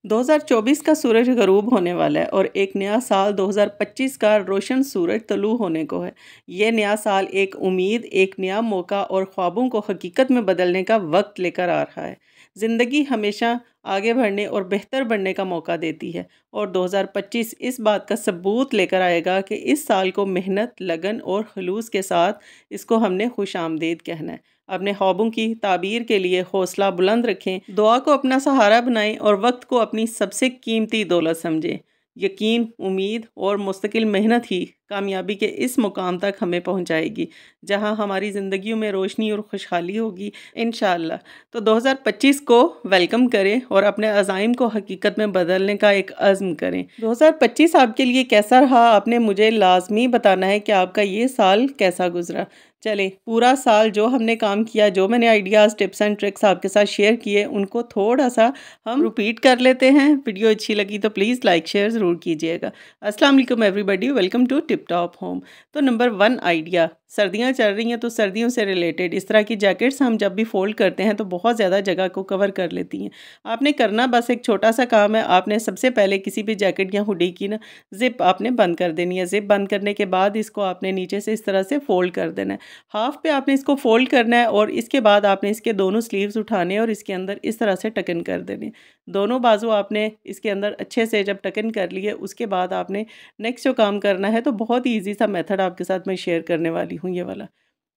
2024 का सूरज ग़रूब होने वाला है और एक नया साल 2025 का रोशन सूरज तलू होने को है। ये नया साल एक उम्मीद, एक नया मौका और ख्वाबों को हकीकत में बदलने का वक्त लेकर आ रहा है। ज़िंदगी हमेशा आगे बढ़ने और बेहतर बनने का मौका देती है और 2025 इस बात का सबूत लेकर आएगा कि इस साल को मेहनत, लगन और खलूस के साथ इसको हमने खुशामदीद कहना है। अपने ख्वाबों की ताबीर के लिए हौसला बुलंद रखें, दुआ को अपना सहारा बनाएं और वक्त को अपनी सबसे कीमती दौलत समझें। यकीन, उम्मीद और मुस्तकिल मेहनत ही कामयाबी के इस मुकाम तक हमें पहुंचाएगी, जहां हमारी ज़िंदगियों में रोशनी और खुशहाली होगी इंशाअल्लाह। तो 2025 को वेलकम करें और अपने अज़ाइम को हकीकत में बदलने का एक अज़्म करें। 2025 आपके लिए कैसा रहा, आपने मुझे लाजमी बताना है कि आपका ये साल कैसा गुजरा। चलें, पूरा साल जो हमने काम किया, जो मैंने आइडियाज़, टिप्स एंड ट्रिक्स आपके साथ शेयर किए, उनको थोड़ा-सा हम रिपीट कर लेते हैं। वीडियो अच्छी लगी तो प्लीज़ लाइक, शेयर ज़रूर कीजिएगा। अस्सलाम वालेकुम everybody, welcome to tip top home. तो नंबर 1 आइडिया, सर्दियाँ चल रही हैं तो सर्दियों से रिलेटेड इस तरह की जैकेट्स हम जब भी फ़ोल्ड करते हैं तो बहुत ज़्यादा जगह को कवर कर लेती हैं। आपने करना बस एक छोटा-सा काम है, आपने सबसे पहले किसी भी जैकेट या हुडी की ना ज़िप आपने बंद कर देनी है। ज़िप बंद करने के बाद इसको आपने नीचे से इस तरह से फ़ोल्ड कर देना है। हाफ पे आपने इसको फ़ोल्ड करना है और इसके बाद आपने इसके दोनों स्लीव्स उठाने और इसके अंदर इस तरह से टक इन कर देने। दोनों बाजू आपने इसके अंदर अच्छे से जब टक इन कर लिए, उसके बाद आपने नेक्स्ट जो काम करना है, तो बहुत ही ईज़ी सा मेथड आपके साथ मैं शेयर करने वाली हूँ ये वाला।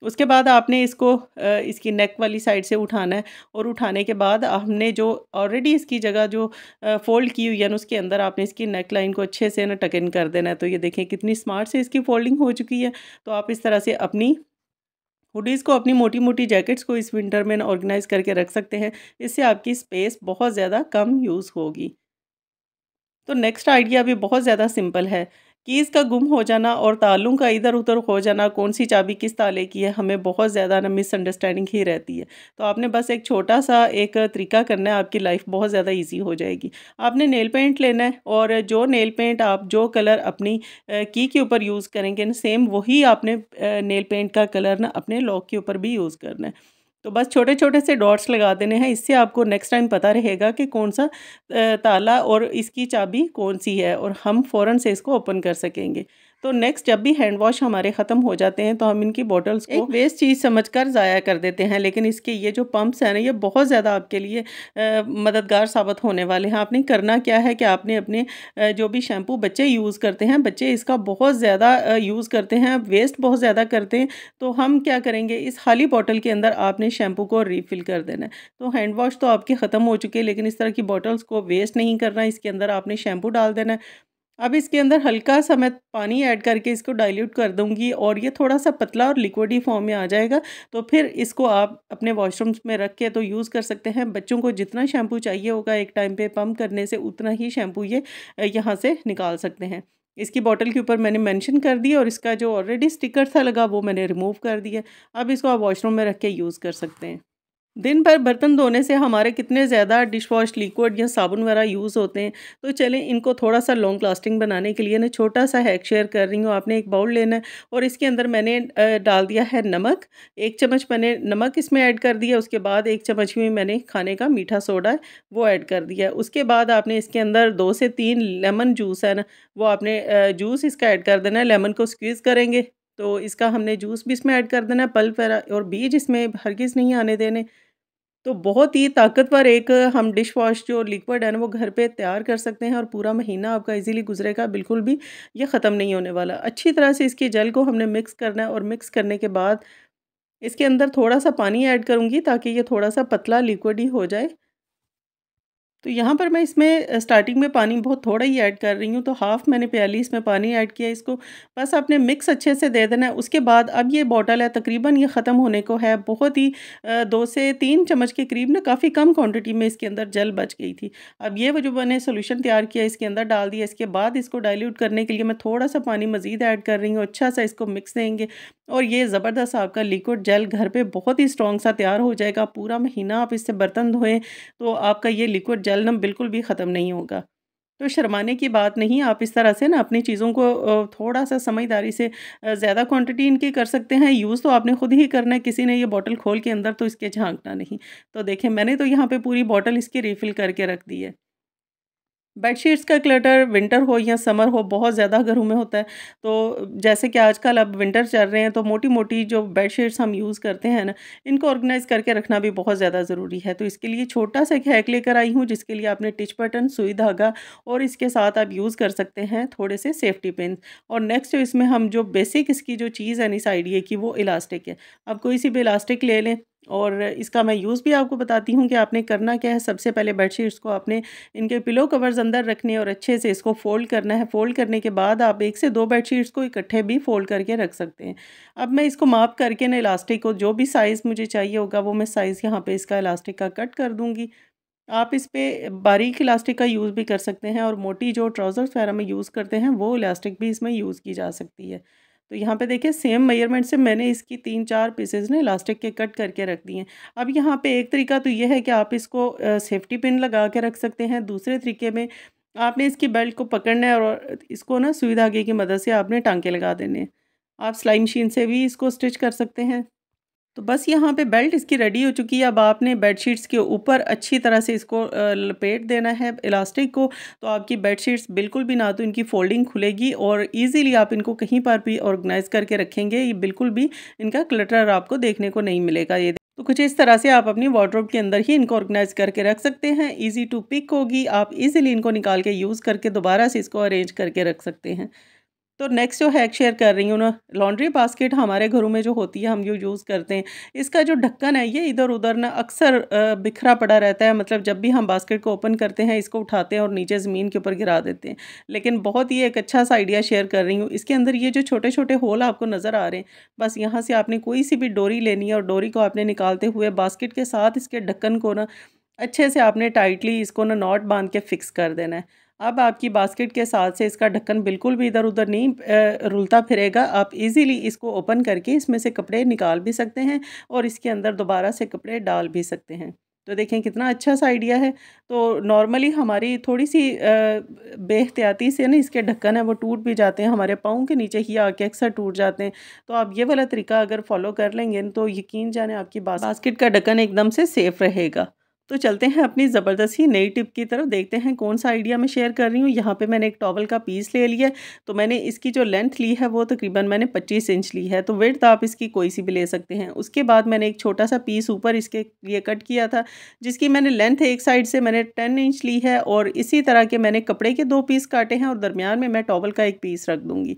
उसके बाद आपने इसको इसकी नेक वाली साइड से उठाना है और उठाने के बाद हमने जो ऑलरेडी इसकी जगह जो फ़ोल्ड की हुई है ना, उसके अंदर आपने इसकी नेक लाइन को अच्छे से ना टक इन कर देना है। तो ये देखें कितनी स्मार्ट से इसकी फ़ोल्डिंग हो चुकी है। तो आप इस तरह से अपनी हुडीज़ को, अपनी मोटी-मोटी जैकेट्स को इस विंटर में ऑर्गेनाइज़ करके रख सकते हैं। इससे आपकी स्पेस बहुत ज़्यादा कम यूज़ होगी। तो नेक्स्ट आइडिया भी बहुत ज़्यादा सिंपल है। कीज़ का गुम हो जाना और तालों का इधर-उधर हो जाना, कौन-सी चाबी किस ताले की है, हमें बहुत ज़्यादा ना मिसअंडरस्टैंडिंग ही रहती है। तो आपने बस एक छोटा-सा एक तरीका करना है, आपकी लाइफ बहुत ज़्यादा ईज़ी हो जाएगी। आपने नेल पेंट लेना है और जो नेल पेंट आप जो कलर अपनी की के ऊपर यूज़ करेंगे ना, सेम वही आपने नेल पेंट का कलर ना अपने लॉक के ऊपर भी यूज़ करना है। तो बस छोटे-छोटे से डॉट्स लगा देने हैं, इससे आपको नेक्स्ट टाइम पता रहेगा कि कौन-सा ताला और इसकी चाबी कौन-सी है और हम फ़ौरन से इसको ओपन कर सकेंगे। तो नेक्स्ट जब भी हैंड वॉश हमारे ख़त्म हो जाते हैं, तो हम इनकी बॉटल्स को एक वेस्ट चीज़ समझकर ज़ाया कर देते हैं, लेकिन इसके ये जो पंप्स हैं ना, ये बहुत ज़्यादा आपके लिए मददगार साबित होने वाले हैं। आपने करना क्या है कि आपने अपने जो भी शैम्पू बच्चे यूज़ करते हैं, बच्चे इसका बहुत ज़्यादा यूज़ करते हैं, वेस्ट बहुत ज़्यादा करते हैं। तो हम क्या करेंगे, इस खाली बॉटल के अंदर आपने शैम्पू को रिफ़िल कर देना है। तो हैंड वॉश तो आपके ख़त्म हो चुके हैं, लेकिन इस तरह की बॉटल्स को वेस्ट नहीं करना, इसके अंदर आपने शैम्पू डाल देना है। अब इसके अंदर हल्का-सा मैं पानी ऐड करके इसको डाइल्यूट कर दूँगी और ये थोड़ा-सा पतला और लिक्विडी फॉर्म में आ जाएगा। तो फिर इसको आप अपने वॉशरूम्स में रख के तो यूज़ कर सकते हैं। बच्चों को जितना शैम्पू चाहिए होगा एक टाइम पे पंप करने से, उतना ही शैम्पू ये यहाँ से निकाल सकते हैं। इसकी बॉटल के ऊपर मैंने मेंशन कर दिया और इसका जो ऑलरेडी स्टिकर था लगा, वो मैंने रिमूव कर दिया। अब इसको आप वॉशरूम में रख के यूज़ कर सकते हैं। दिन भर बर्तन धोने से हमारे कितने ज़्यादा डिश वॉश लिक्विड या साबुन वगैरह यूज़ होते हैं। तो चलें, इनको थोड़ा-सा लॉन्ग लास्टिंग बनाने के लिए ना छोटा-सा हैक शेयर कर रही हूँ। आपने एक बाउल लेना है और इसके अंदर मैंने डाल दिया है नमक। 1 चम्मच मैंने नमक इसमें ऐड कर दिया, उसके बाद 1 चम्मच में मैंने खाने का मीठा सोडा है वो ऐड कर दिया है। उसके बाद आपने इसके अंदर 2 से 3 लेमन जूस है ना, वो आपने जूस इसका ऐड कर देना है। लेमन को स्क्वीज़ करेंगे तो इसका हमने जूस भी इसमें ऐड कर देना है, पल्प वगैरह और बीज इसमें हरगिज़ नहीं आने देने। तो बहुत ही ताकतवर एक हम डिश वॉश जो लिक्विड है ना, वो घर पे तैयार कर सकते हैं और पूरा महीना आपका इजीली गुजरेगा, बिल्कुल भी ये ख़त्म नहीं होने वाला। अच्छी तरह से इसकी जेल को हमने मिक्स करना है और मिक्स करने के बाद इसके अंदर थोड़ा-सा पानी ऐड करूँगी ताकि ये थोड़ा-सा पतला लिक्विड ही हो जाए। तो यहाँ पर मैं इसमें स्टार्टिंग में पानी बहुत थोड़ा ही ऐड कर रही हूँ, तो हाफ़ मैंने प्याली इसमें पानी ऐड किया इसको। बस आपने मिक्स अच्छे से दे देना है। उसके बाद अब ये बॉटल है, तकरीबन ये ख़त्म होने को है। बहुत ही 2 से 3 चम्मच के करीब ना, काफ़ी कम क्वांटिटी में इसके अंदर जल बच गई थी। अब ये वो जो मैंने सॉल्यूशन तैयार किया इसके अंदर डाल दिया। इसके बाद इसको डाइल्यूट करने के लिए मैं थोड़ा-सा पानी मज़ीद ऐड कर रही हूँ। अच्छा सा इसको मिक्स देंगे और ये ज़बरदस्त आपका लिक्विड जेल घर पे बहुत ही स्ट्रॉन्ग सा तैयार हो जाएगा। पूरा महीना आप इससे बर्तन धोएँ तो आपका ये लिक्विड जेल ना बिल्कुल भी ख़त्म नहीं होगा। तो शर्माने की बात नहीं, आप इस तरह से ना अपनी चीज़ों को थोड़ा-सा समझदारी से ज़्यादा क्वांटिटी इनकी कर सकते हैं। यूज़ तो आपने खुद ही करना है, किसी ने ये बॉटल खोल के अंदर तो इसके झाँकना नहीं। तो देखें, मैंने तो यहाँ पे पूरी बॉटल इसकी रिफ़िल करके रख दी है। बेडशीट्स का क्लटर विंटर हो या समर हो बहुत ज़्यादा घरों में होता है। तो जैसे कि आजकल अब विंटर चल रहे हैं तो मोटी-मोटी जो बेडशीट्स हम यूज़ करते हैं ना, इनको ऑर्गेनाइज़ करके रखना भी बहुत ज़्यादा ज़रूरी है। तो इसके लिए छोटा-सा एक हैक लेकर आई हूँ जिसके लिए आपने टिच बटन, सुई धागा और इसके साथ आप यूज़ कर सकते हैं थोड़े से सेफ्टी पिन। और नेक्स्ट इसमें हम जो बेसिक इसकी जो चीज़ है ना इस आइडिया की वो इलास्टिक है। आप कोई सी भी इलास्टिक ले लें और इसका मैं यूज़ भी आपको बताती हूँ कि आपने करना क्या है। सबसे पहले बेडशीट्स को आपने इनके पिलो कवर्स अंदर रखने हैं और अच्छे से इसको फ़ोल्ड करना है। फ़ोल्ड करने के बाद आप 1 से 2 बेडशीट्स को इकट्ठे भी फ़ोल्ड करके रख सकते हैं। अब मैं इसको माप करके ना इलास्टिक को जो भी साइज़ मुझे चाहिए होगा वो मैं साइज़ यहाँ पे इसका इलास्टिक का कट कर दूँगी। आप इस पे बारीक इलास्टिक का यूज़ भी कर सकते हैं और मोटी जो ट्राउज़र्स वगैरह में यूज़ करते हैं वो इलास्टिक भी इसमें यूज़ की जा सकती है। तो यहाँ पे देखिए सेम मेजरमेंट से मैंने इसकी 3-4 पीसेज़ ना इलास्टिक के कट करके रख दिए हैं। अब यहाँ पे एक तरीका तो ये है कि आप इसको सेफ्टी पिन लगा के रख सकते हैं। दूसरे तरीके में आपने इसकी बेल्ट को पकड़ना है और इसको ना सुई धागे की मदद से आपने टाँके लगा देने हैं। आप सिलाई मशीन से भी इसको स्टिच कर सकते हैं। तो बस यहाँ पे बेल्ट इसकी रेडी हो चुकी है। अब आपने बेडशीट्स के ऊपर अच्छी तरह से इसको लपेट देना है इलास्टिक को। तो आपकी बेडशीट्स बिल्कुल भी ना तो इनकी फ़ोल्डिंग खुलेगी और ईज़िली आप इनको कहीं पर भी ऑर्गेनाइज़ करके रखेंगे। ये बिल्कुल भी इनका क्लटर आपको देखने को नहीं मिलेगा। ये तो कुछ इस तरह से आप अपनी वार्डरोब के अंदर ही इनको ऑर्गेनाइज़ करके रख सकते हैं। ईज़ी टू पिक होगी। आप ईज़िली इनको निकाल के यूज़ करके दोबारा से इसको अरेंज करके रख सकते हैं। तो नेक्स्ट जो हैक शेयर कर रही हूँ ना, लॉन्ड्री बास्केट हमारे घरों में जो होती है हम जो यूज़ करते हैं, इसका जो ढक्कन है ये इधर-उधर ना अक्सर बिखरा पड़ा रहता है। मतलब जब भी हम बास्केट को ओपन करते हैं, इसको उठाते हैं और नीचे ज़मीन के ऊपर गिरा देते हैं। लेकिन बहुत ही एक अच्छा सा आइडिया शेयर कर रही हूँ। इसके अंदर ये जो छोटे-छोटे होल आपको नज़र आ रहे हैं, बस यहाँ से आपने कोई सी भी डोरी लेनी है और डोरी को आपने निकालते हुए बास्केट के साथ इसके ढक्कन को ना अच्छे से आपने टाइटली इसको ना नॉट बांध के फिक्स कर देना है। अब आपकी बास्केट के साथ से इसका ढक्कन बिल्कुल भी इधर-उधर नहीं रुलता फिरेगा। आप इज़िली इसको ओपन करके इसमें से कपड़े निकाल भी सकते हैं और इसके अंदर दोबारा से कपड़े डाल भी सकते हैं। तो देखें कितना अच्छा-सा आइडिया है। तो नॉर्मली हमारी थोड़ी-सी बेहतियाती से ना इसके ढक्कन है वो टूट भी जाते हैं, हमारे पाँव के नीचे ही आके अक्सर टूट जाते हैं। तो आप ये वाला तरीका अगर फ़ॉलो कर लेंगे न तो यकीन जाने आपकी बास्केट का ढक्कन एकदम से सेफ़ रहेगा। तो चलते हैं अपनी ज़बरदस्ती नई टिप की तरफ, देखते हैं कौन-सा आइडिया मैं शेयर कर रही हूँ। यहाँ पे मैंने एक टॉवल का पीस ले लिया है, तो मैंने इसकी जो लेंथ ली है वो तकरीबन मैंने 25 इंच ली है, तो विड्थ आप इसकी कोई-सी भी ले सकते हैं। उसके बाद मैंने एक छोटा-सा पीस ऊपर इसके लिए कट किया था, जिसकी मैंने लेंथ एक साइड से मैंने 10 इंच ली है और इसी तरह के मैंने कपड़े के 2 पीस काटे हैं और दरमियान में मैं टॉवल का 1 पीस रख दूँगी।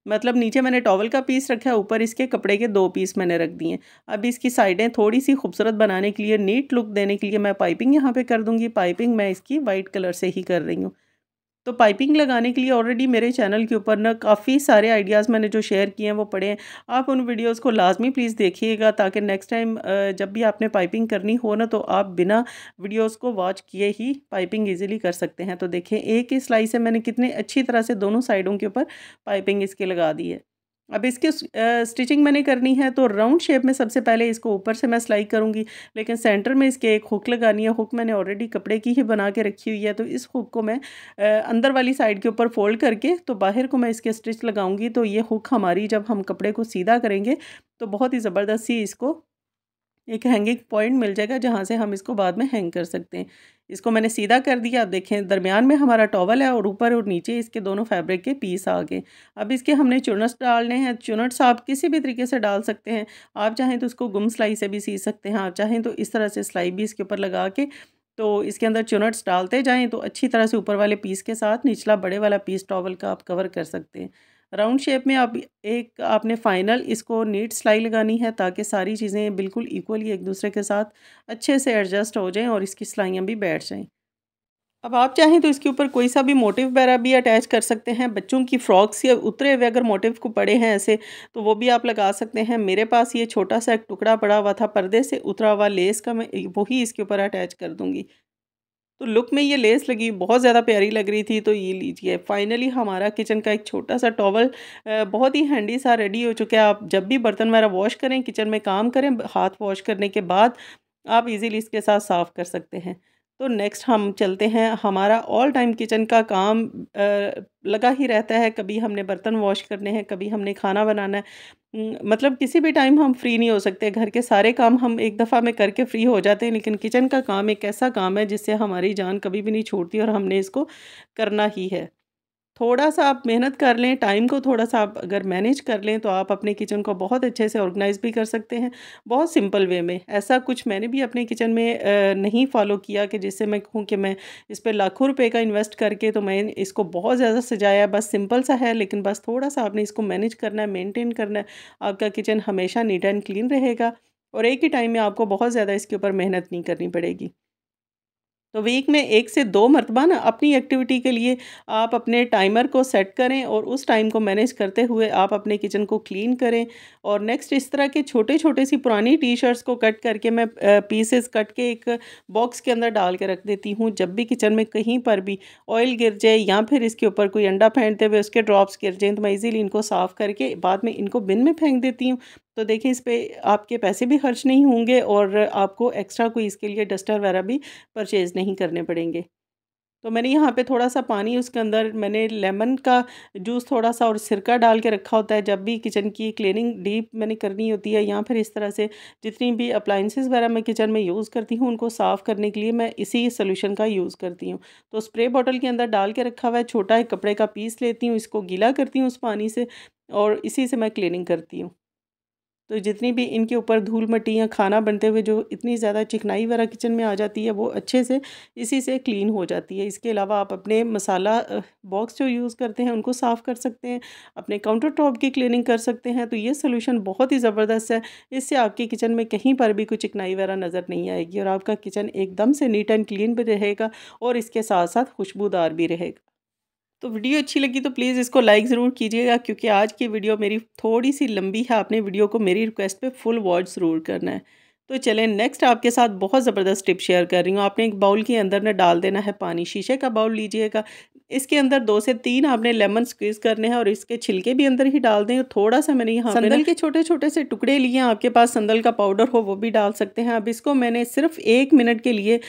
मतलब नीचे मैंने टॉवल का पीस रखा है, ऊपर इसके कपड़े के 2 पीस मैंने रख दिए हैं। अब इसकी साइडें थोड़ी-सी खूबसूरत बनाने के लिए, नीट लुक देने के लिए मैं पाइपिंग यहाँ पे कर दूँगी। पाइपिंग मैं इसकी वाइट कलर से ही कर रही हूँ। तो पाइपिंग लगाने के लिए ऑलरेडी मेरे चैनल के ऊपर ना काफ़ी सारे आइडियाज़ मैंने जो शेयर किए हैं वो पड़े हैं। आप उन वीडियोज़ को लाज़मी प्लीज़ देखिएगा ताकि नेक्स्ट टाइम जब भी आपने पाइपिंग करनी हो ना तो आप बिना वीडियोज़ को वॉच किए ही पाइपिंग ईज़िली कर सकते हैं। तो देखें एक ही सिलाई से मैंने कितने अच्छी तरह से दोनों साइडों के ऊपर पाइपिंग इसकी लगा दी है। अब इसकी स्टिचिंग मैंने करनी है तो राउंड शेप में सबसे पहले इसको ऊपर से मैं सिलाई करूँगी, लेकिन सेंटर में इसके एक हुक लगानी है। हुक मैंने ऑलरेडी कपड़े की ही बना के रखी हुई है, तो इस हुक को मैं अंदर वाली साइड के ऊपर फ़ोल्ड करके तो बाहर को मैं इसके स्टिच लगाऊँगी। तो ये हुक हमारी जब हम कपड़े को सीधा करेंगे तो बहुत ही ज़बरदस्त सी इसको एक हैंगिंग पॉइंट मिल जाएगा जहाँ से हम इसको बाद में हैंग कर सकते हैं। इसको मैंने सीधा कर दिया। अब देखें दरमियान में हमारा टॉवल है और ऊपर और नीचे इसके दोनों फैब्रिक के पीस आ गए। अब इसके हमने चुनट्स डालने हैं। चुनट्स आप किसी भी तरीके से डाल सकते हैं। आप चाहें तो उसको गुम सिलाई से भी सी सकते हैं। आप चाहें तो इस तरह से सिलाई भी इसके ऊपर लगा के तो इसके अंदर चुनट्स डालते जाएँ तो अच्छी तरह से ऊपर वाले पीस के साथ निचला बड़े वाला पीस टॉवल का आप कवर कर सकते हैं। राउंड शेप में आप एक आपने फाइनल इसको नीट सिलाई लगानी है ताकि सारी चीज़ें बिल्कुल इक्वली एक दूसरे के साथ अच्छे से एडजस्ट हो जाएं और इसकी सिलाइयाँ भी बैठ जाएं। अब आप चाहें तो इसके ऊपर कोई सा भी मोटिव वगैरह भी अटैच कर सकते हैं। बच्चों की फ्रॉक्स या उतरे हुए अगर मोटिव को पड़े हैं ऐसे तो वो भी आप लगा सकते हैं। मेरे पास ये छोटा सा एक टुकड़ा पड़ा हुआ था पर्दे से उतरा हुआ लेस का, मैं वही इसके ऊपर अटैच कर दूंगी। तो लुक में ये लेस लगी बहुत ज़्यादा प्यारी लग रही थी। तो ये लीजिए फाइनली हमारा किचन का एक छोटा सा टॉवल बहुत ही हैंडी सा रेडी हो चुका है। आप जब भी बर्तन वगैरह वॉश करें, किचन में काम करें, हाथ वॉश करने के बाद आप इजीली इसके साथ साफ़ कर सकते हैं। तो नेक्स्ट हम चलते हैं, हमारा ऑल टाइम किचन का काम लगा ही रहता है, कभी हमने बर्तन वॉश करने हैं, कभी हमने खाना बनाना है। मतलब किसी भी टाइम हम फ्री नहीं हो सकते, घर के सारे काम हम एक दफ़ा में करके फ्री हो जाते हैं, लेकिन किचन का काम एक ऐसा काम है जिससे हमारी जान कभी भी नहीं छूटती और हमने इसको करना ही है। थोड़ा-सा आप मेहनत कर लें, टाइम को थोड़ा-सा आप अगर मैनेज कर लें, तो आप अपने किचन को बहुत अच्छे से ऑर्गेनाइज़ भी कर सकते हैं, बहुत सिंपल वे में। ऐसा कुछ मैंने भी अपने किचन में नहीं फ़ॉलो किया कि जिससे मैं कहूँ कि मैं इस पे लाखों रुपए का इन्वेस्ट करके तो मैं इसको बहुत ज़्यादा सजाया, बस सिंपल सा है, लेकिन बस थोड़ा-सा आपने इसको मैनेज करना है, मेंटेन करना है। आपका किचन हमेशा नीट एंड क्लीन रहेगा और एक ही टाइम में आपको बहुत ज़्यादा इसके ऊपर मेहनत नहीं करनी पड़ेगी। तो वीक में 1 से 2 मर्तबा ना अपनी एक्टिविटी के लिए आप अपने टाइमर को सेट करें और उस टाइम को मैनेज करते हुए आप अपने किचन को क्लीन करें। और नेक्स्ट इस तरह के छोटे-छोटे सी पुरानी टी-शर्ट्स को कट करके मैं पीसेस कट के एक बॉक्स के अंदर डाल के रख देती हूँ। जब भी किचन में कहीं पर भी ऑयल गिर जाए या फिर इसके ऊपर कोई अंडा फेंटते हुए उसके ड्रॉप्स गिर जाएँ, तो मैं ईज़िली इनको साफ़ करके बाद में इनको बिन में फेंक देती हूँ। तो देखिए इस पे आपके पैसे भी खर्च नहीं होंगे और आपको एक्स्ट्रा कोई इसके लिए डस्टर वगैरह भी परचेज़ नहीं करने पड़ेंगे। तो मैंने यहाँ पे थोड़ा-सा पानी उसके अंदर मैंने लेमन का जूस थोड़ा-सा और सिरका डाल के रखा होता है, जब भी किचन की क्लीनिंग डीप मैंने करनी होती है या फिर इस तरह से जितनी भी अप्लायंसेस वगैरह मैं किचन में यूज़ करती हूँ, उनको साफ़ करने के लिए मैं इसी सॉल्यूशन का यूज़ करती हूँ। तो स्प्रे बॉटल के अंदर डाल के रखा हुआ है, छोटा एक कपड़े का पीस लेती हूँ, इसको गीला करती हूँ उस पानी से और इसी से मैं क्लीनिंग करती हूँ। तो जितनी भी इनके ऊपर धूल-मट्टी या खाना बनते हुए जो इतनी ज़्यादा चिकनाई वगैरह किचन में आ जाती है, वो अच्छे से इसी से क्लीन हो जाती है। इसके अलावा आप अपने मसाला बॉक्स जो यूज़ करते हैं, उनको साफ़ कर सकते हैं, अपने काउंटर टॉप की क्लीनिंग कर सकते हैं। तो ये सॉल्यूशन बहुत ही ज़बरदस्त है। इससे आपके किचन में कहीं पर भी कोई चिकनाई वगैरह नज़र नहीं आएगी और आपका किचन एकदम से नीट एंड क्लीन भी रहेगा और इसके साथ-साथ खुशबूदार भी रहेगा। तो वीडियो अच्छी लगी तो प्लीज़ इसको लाइक ज़रूर कीजिएगा, क्योंकि आज की वीडियो मेरी थोड़ी-सी लंबी है। आपने वीडियो को मेरी रिक्वेस्ट पे फुल वॉच ज़रूर करना है। तो चलें नेक्स्ट आपके साथ बहुत ज़बरदस्त टिप शेयर कर रही हूँ। आपने एक बाउल के अंदर ना डाल देना है पानी, शीशे का बाउल लीजिएगा। इसके अंदर 2 से 3 आपने लेमन स्क्वीज़ करने हैं और इसके छिलके भी अंदर ही डाल दें। थोड़ा-सा मैंने यहाँ पे संदल के छोटे-छोटे से टुकड़े लिए हैं, आपके पास संदल का पाउडर हो वो भी डाल सकते हैं। अब इसको मैंने सिर्फ़ 1 मिनट के लिए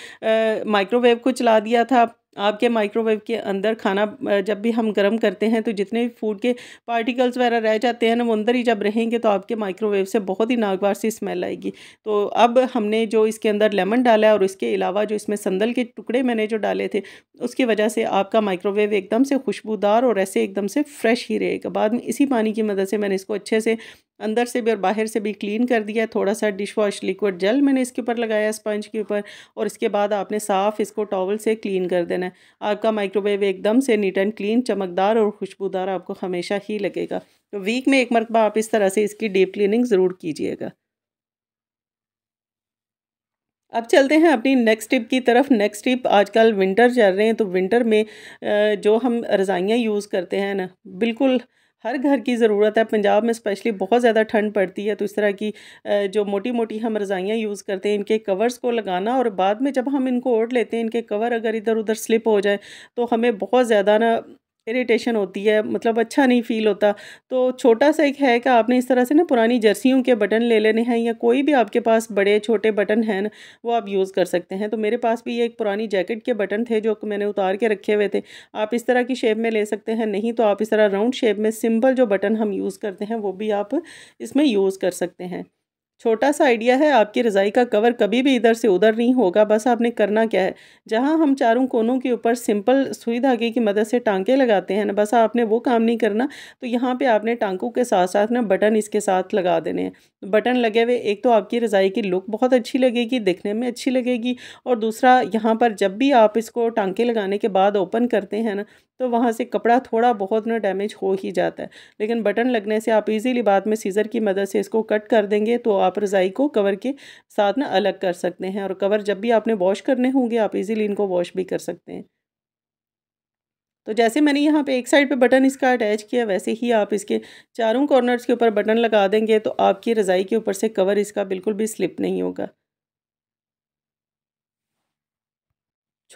माइक्रोवेव को चला दिया था। आपके माइक्रोवेव के अंदर खाना जब भी हम गर्म करते हैं, तो जितने भी फूड के पार्टिकल्स वगैरह रह जाते हैं ना, वो अंदर ही जब रहेंगे तो आपके माइक्रोवेव से बहुत ही नागवार सी स्मेल आएगी। तो अब हमने जो इसके अंदर लेमन डाला है और इसके अलावा जो इसमें संदल के टुकड़े मैंने जो डाले थे, उसकी वजह से आपका माइक्रोवेव एकदम से खुशबूदार और ऐसे एकदम से फ्रेश ही रहेगा। बाद में इसी पानी की मदद से मैंने इसको अच्छे से अंदर से भी और बाहर से भी क्लीन कर दिया। थोड़ा-सा डिश वॉश लिक्विड जेल मैंने इसके ऊपर लगाया स्पंज के ऊपर और इसके बाद आपने साफ़ इसको टॉवल से क्लीन कर देना है। आपका माइक्रोवेव एकदम से नीट एंड क्लीन, चमकदार और खुशबूदार आपको हमेशा ही लगेगा। तो वीक में 1 मर्तबा आप इस तरह से इसकी डीप क्लीनिंग ज़रूर कीजिएगा। अब चलते हैं अपनी नेक्स्ट टिप की तरफ। नेक्स्ट टिप, आजकल विंटर चल रहे हैं, तो विंटर में जो हम रज़ाइयाँ यूज़ करते हैं ना, बिल्कुल हर घर की ज़रूरत है। पंजाब में स्पेशली बहुत ज़्यादा ठंड पड़ती है, तो इस तरह की जो मोटी-मोटी हम रज़ाइयाँ यूज़ करते हैं, इनके कवर्स को लगाना और बाद में जब हम इनको ओढ़ लेते हैं, इनके कवर अगर इधर-उधर स्लिप हो जाए, तो हमें बहुत ज़्यादा ना इरिटेशन होती है, मतलब अच्छा नहीं फ़ील होता। तो छोटा-सा एक है कि आपने इस तरह से ना पुरानी जर्सियों के बटन ले लेने हैं या कोई भी आपके पास बड़े-छोटे बटन हैं ना, वो आप यूज़ कर सकते हैं। तो मेरे पास भी ये एक पुरानी जैकेट के बटन थे जो कि मैंने उतार के रखे हुए थे। आप इस तरह की शेप में ले सकते हैं, नहीं तो आप इस तरह राउंड शेप में सिंपल जो बटन हम यूज़ करते हैं, वो भी आप इसमें यूज़ कर सकते हैं। छोटा-सा आइडिया है, आपकी रज़ाई का कवर कभी भी इधर से उधर नहीं होगा। बस आपने करना क्या है, जहाँ हम चारों कोनों के ऊपर सिंपल सुई धागे की मदद से टाँके लगाते हैं ना, बस आपने वो काम नहीं करना। तो यहाँ पे आपने टाँकों के साथ-साथ ना बटन इसके साथ लगा देने हैं। बटन लगे हुए, एक तो आपकी रज़ाई की लुक बहुत अच्छी लगेगी, दिखने में अच्छी लगेगी और दूसरा यहाँ पर जब भी आप इसको टाँके लगाने के बाद ओपन करते हैं ना, तो वहाँ से कपड़ा थोड़ा बहुत ना डैमेज हो ही जाता है। लेकिन बटन लगने से आप इज़िली बाद में सीज़र की मदद से इसको कट कर देंगे, तो आप रज़ाई को कवर के साथ ना अलग कर सकते हैं और कवर जब भी आपने वॉश करने होंगे, आप इज़िली इनको वॉश भी कर सकते हैं। तो जैसे मैंने यहाँ पे एक साइड पे बटन इसका अटैच किया, वैसे ही आप इसके चारों कॉर्नर्स के ऊपर बटन लगा देंगे, तो आपकी रज़ाई के ऊपर से कवर इसका बिल्कुल भी स्लिप नहीं होगा।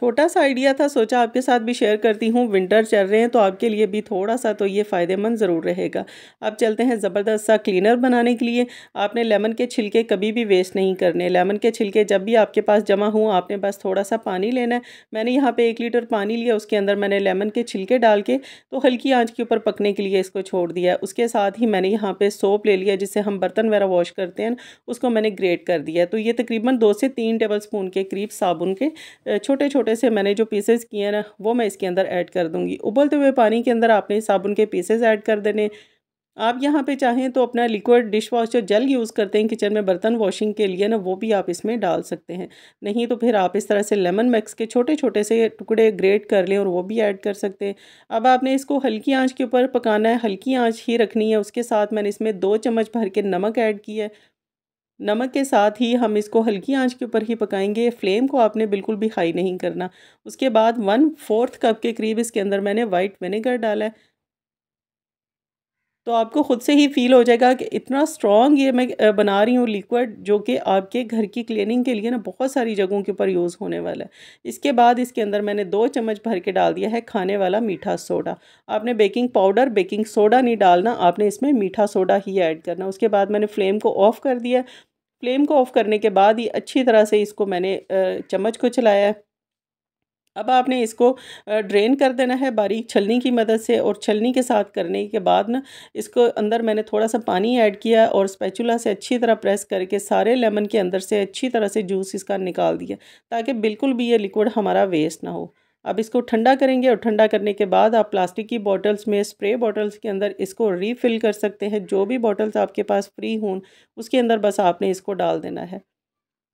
छोटा-सा आइडिया था, सोचा आपके साथ भी शेयर करती हूँ। विंटर चल रहे हैं तो आपके लिए भी थोड़ा-सा तो ये फ़ायदेमंद ज़रूर रहेगा। अब चलते हैं ज़बरदस्त सा क्लीनर बनाने के लिए। आपने लेमन के छिलके कभी भी वेस्ट नहीं करने। लेमन के छिलके जब भी आपके पास जमा हों, आपने बस थोड़ा-सा पानी लेना है। मैंने यहाँ पे 1 लीटर पानी लिया, उसके अंदर मैंने लेमन के छिलके डाल के तो हल्की आँच के ऊपर पकने के लिए इसको छोड़ दिया है। उसके साथ ही मैंने यहाँ पे सोप ले लिया, जिससे हम बर्तन वगैरह वॉश करते हैं, उसको मैंने ग्रेट कर दिया है। तो ये तकरीबन 2 से 3 टेबल स्पून के करीब साबुन के छोटे-छोटे से मैंने जो पीसेस किए हैं ना, वो मैं इसके अंदर ऐड कर दूँगी। उबलते हुए पानी के अंदर आपने साबुन के पीसेस ऐड कर देने। आप यहाँ पे चाहें तो अपना लिक्विड डिश वॉश जो जेल यूज़ करते हैं किचन में बर्तन वॉशिंग के लिए ना, वो भी आप इसमें डाल सकते हैं। नहीं तो फिर आप इस तरह से लेमन मैक्स के छोटे-छोटे से टुकड़े ग्रेट कर लें और वो भी ऐड कर सकते हैं। अब आपने इसको हल्की आँच के ऊपर पकाना है, हल्की आँच ही रखनी है। उसके साथ मैंने इसमें 2 चम्मच भर के नमक ऐड किया है। नमक के साथ ही हम इसको हल्की आंच के ऊपर ही पकाएंगे, फ्लेम को आपने बिल्कुल भी हाई नहीं करना। उसके बाद 1/4 कप के करीब इसके अंदर मैंने वाइट विनेगर डाला है। तो आपको खुद से ही फ़ील हो जाएगा कि इतना स्ट्रॉन्ग ये मैं बना रही हूँ लिक्विड, जो कि आपके घर की क्लीनिंग के लिए ना बहुत सारी जगहों के ऊपर यूज़ होने वाला है। इसके बाद इसके अंदर मैंने 2 चम्मच भर के डाल दिया है खाने वाला मीठा सोडा। आपने बेकिंग पाउडर, बेकिंग सोडा नहीं डालना, आपने इसमें मीठा सोडा ही ऐड करना। उसके बाद मैंने फ्लेम को ऑफ़ कर दिया। फ्लेम को ऑफ करने के बाद ही अच्छी तरह से इसको मैंने चम्मच को चलाया है। अब आपने इसको ड्रेन कर देना है बारीक छलनी की मदद से, और छलनी के साथ करने के बाद ना, इसको अंदर मैंने थोड़ा-सा पानी ऐड किया और स्पैचुला से अच्छी तरह प्रेस करके सारे लेमन के अंदर से अच्छी तरह से जूस इसका निकाल दिया, ताकि बिल्कुल भी ये लिक्विड हमारा वेस्ट ना हो। अब इसको ठंडा करेंगे और ठंडा करने के बाद आप प्लास्टिक की बॉटल्स में, स्प्रे बॉटल्स के अंदर इसको रीफ़िल कर सकते हैं। जो भी बॉटल्स आपके पास फ्री हों, उसके अंदर बस आपने इसको डाल देना है।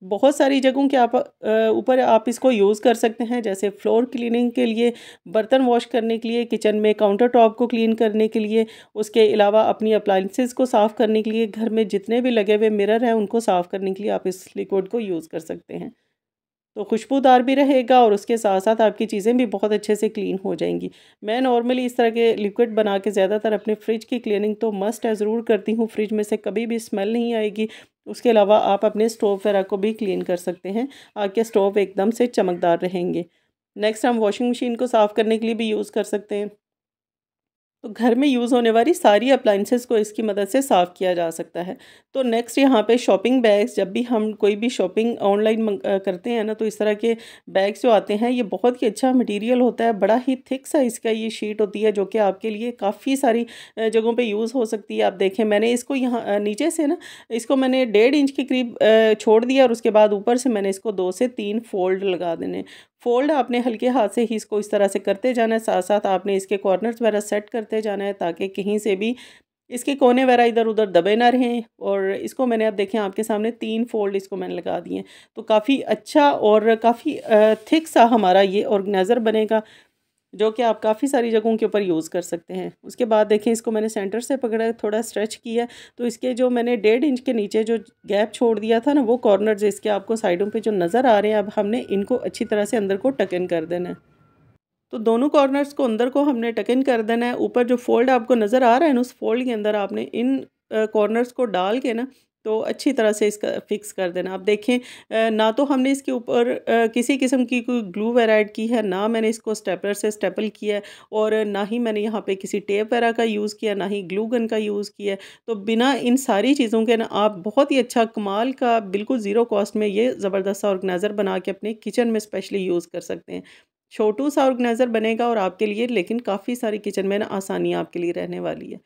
बहुत सारी जगहों के ऊपर आप इसको यूज़ कर सकते हैं, जैसे फ्लोर क्लीनिंग के लिए, बर्तन वॉश करने के लिए, किचन में काउंटर टॉप को क्लीन करने के लिए, उसके अलावा अपनी अप्लायंसेस को साफ़ करने के लिए, घर में जितने भी लगे हुए मिरर हैं उनको साफ़ करने के लिए आप इस लिक्विड को यूज़ कर सकते हैं। तो खुशबूदार भी रहेगा और उसके साथ-साथ आपकी चीज़ें भी बहुत अच्छे से क्लीन हो जाएँगी। मैं नॉर्मली इस तरह के लिक्विड बना के ज़्यादातर अपने फ्रिज की क्लीनिंग तो मस्ट है ज़रूर करती हूँ, फ्रिज में से कभी भी स्मेल नहीं आएगी। उसके अलावा आप अपने स्टोव वगैरह को भी क्लीन कर सकते हैं, आपके स्टोव एकदम से चमकदार रहेंगे। नेक्स्ट हम वॉशिंग मशीन को साफ़ करने के लिए भी यूज़ कर सकते हैं। तो घर में यूज़ होने वाली सारी अप्लायंसेस को इसकी मदद से साफ़ किया जा सकता है। तो नेक्स्ट यहाँ पे शॉपिंग बैग्स, जब भी हम कोई भी शॉपिंग ऑनलाइन करते हैं ना, तो इस तरह के बैग्स जो आते हैं, ये बहुत ही अच्छा मटेरियल होता है। बड़ा ही थिक साइज़ का ये शीट होती है, जो कि आपके लिए काफ़ी सारी जगहों पे यूज़ हो सकती है। आप देखें, मैंने इसको यहाँ नीचे से ना, इसको मैंने 1.5 इंच के करीब छोड़ दिया, और उसके बाद ऊपर से मैंने इसको 2 से 3 फ़ोल्ड लगा देने। फ़ोल्ड आपने हल्के हाथ से ही इसको इस तरह से करते जाना है, साथ-साथ आपने इसके कॉर्नर्स वगैरह सेट करते जाना है, ताकि कहीं से भी इसके कोने वगैरह इधर-उधर दबे ना रहें। और इसको मैंने, अब देखें आपके सामने, 3 फ़ोल्ड इसको मैंने लगा दिए हैं। तो काफ़ी अच्छा और काफ़ी थिक सा हमारा ये ऑर्गेनाइज़र बनेगा, जो कि आप काफ़ी सारी जगहों के ऊपर यूज़ कर सकते हैं। उसके बाद देखें, इसको मैंने सेंटर से पकड़ा, थोड़ा स्ट्रेच किया, तो इसके जो मैंने 1.5 इंच के नीचे जो गैप छोड़ दिया था ना, वो कॉर्नर्स इसके आपको साइडों पे जो नज़र आ रहे हैं, अब हमने इनको अच्छी तरह से अंदर को टक इन कर देना है। तो दोनों कॉर्नर्स को अंदर को हमने टक इन कर देना है। ऊपर जो फ़ोल्ड आपको नज़र आ रहा है ना, उस फ़ोल्ड के अंदर आपने इन कॉर्नर्स को डाल के ना, तो अच्छी तरह से इसका फिक्स कर देना। आप देखें, ना तो हमने इसके ऊपर किसी किस्म की कोई ग्लू वगैरह ऐड की है, ना मैंने इसको स्टेपलर से स्टेपल किया है, और ना ही मैंने यहाँ पे किसी टेप वगैरह का यूज़ किया, ना ही ग्लू गन का यूज़ किया है। तो बिना इन सारी चीज़ों के ना, आप बहुत ही अच्छा कमाल का बिल्कुल ज़ीरो कॉस्ट में ये ज़बरदस्त सा ऑर्गेनाइज़र बना के अपने किचन में स्पेशली यूज़ कर सकते हैं। छोटू सा ऑर्गेनाइज़र बनेगा और आपके लिए, लेकिन काफ़ी सारी किचन में ना आसानियाँ आपके लिए रहने वाली है।